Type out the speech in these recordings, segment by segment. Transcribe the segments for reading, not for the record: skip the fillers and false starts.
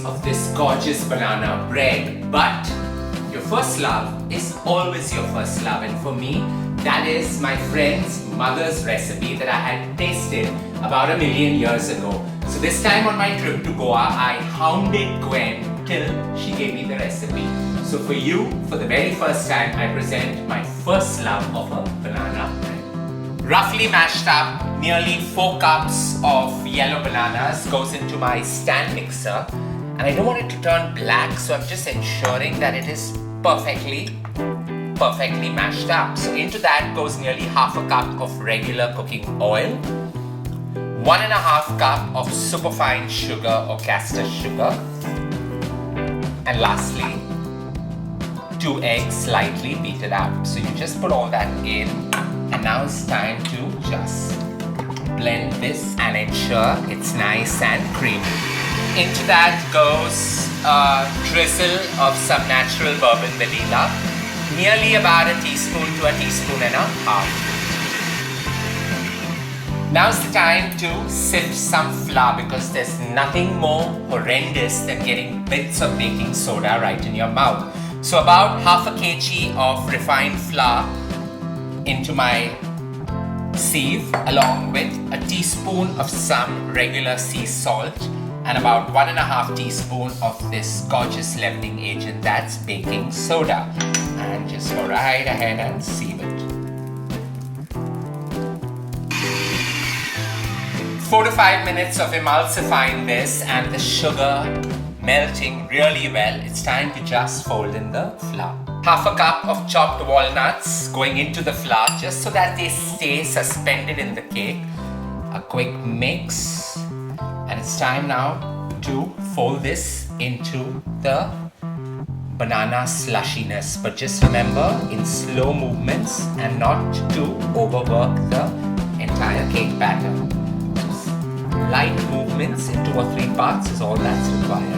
of this gorgeous banana bread. But your first love is always your first love, and for me, that is my friend's mother's recipe that I had tasted about 1,000,000 years ago. So this time on my trip to Goa, I hounded Gwen till she gave me the recipe. So for you, for the very first time, I present my first love of a banana bread. Roughly mashed up, nearly 4 cups of yellow bananas goes into my stand mixer. And I don't want it to turn black, so I'm just ensuring that it is perfectly mashed up. So into that goes nearly half a cup of regular cooking oil, 1.5 cup of superfine sugar or castor sugar, and lastly, 2 eggs slightly beaten up. So you just put all that in, and now it's time to just blend this and ensure it's nice and creamy. Into that goes a drizzle of some natural bourbon vanilla, nearly about a teaspoon to a teaspoon and a half. Now's the time to sift some flour, because there's nothing more horrendous than getting bits of baking soda right in your mouth. So about half a kg of refined flour into my sieve, along with a teaspoon of some regular sea salt and about 1.5 teaspoon of this gorgeous leavening agent, that's baking soda. And just go right ahead and sieve it. 4 to 5 minutes of emulsifying this and the sugar melting really well, it's time to just fold in the flour. Half a cup of chopped walnuts going into the flour just so that they stay suspended in the cake. A quick mix, and it's time now to fold this into the banana slushiness. But just remember, in slow movements and not to overwork the entire cake batter. Just light movements in 2 or 3 parts is all that's required.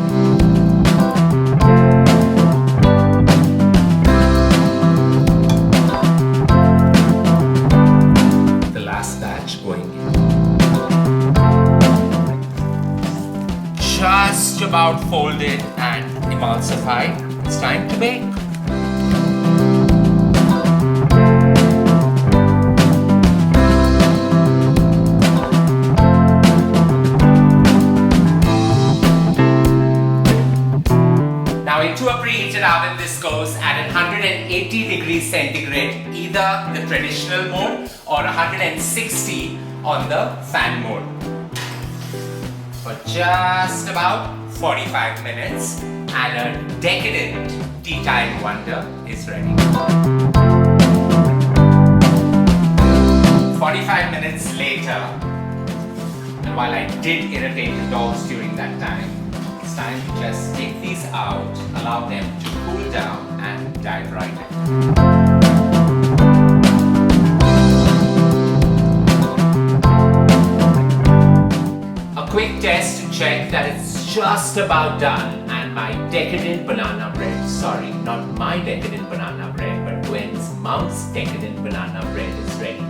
The last batch going in. Just about folded and emulsified. It's time to bake. Now into a preheated oven this goes at 180 degrees centigrade, either the traditional mode or 160 on the fan mode, for just about 45 minutes, and a decadent tea time wonder is ready. 45 minutes later, and while I did irritate the dogs during that time, it's time to just take these out, allow them to cool down, and dive right in. Quick test to check that it's just about done, and my decadent banana bread, sorry, not my decadent banana bread, but Gwen's mom's decadent banana bread is ready.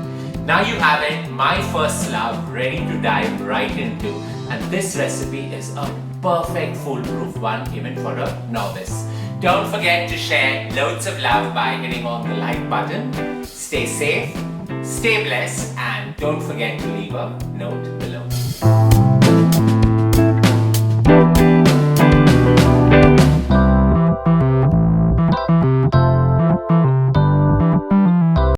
Now you have it, my first love, ready to dive right into, and this recipe is a perfect foolproof one even for a novice. Don't forget to share loads of love by hitting on the like button. Stay safe, stay blessed, and don't forget to leave a note below.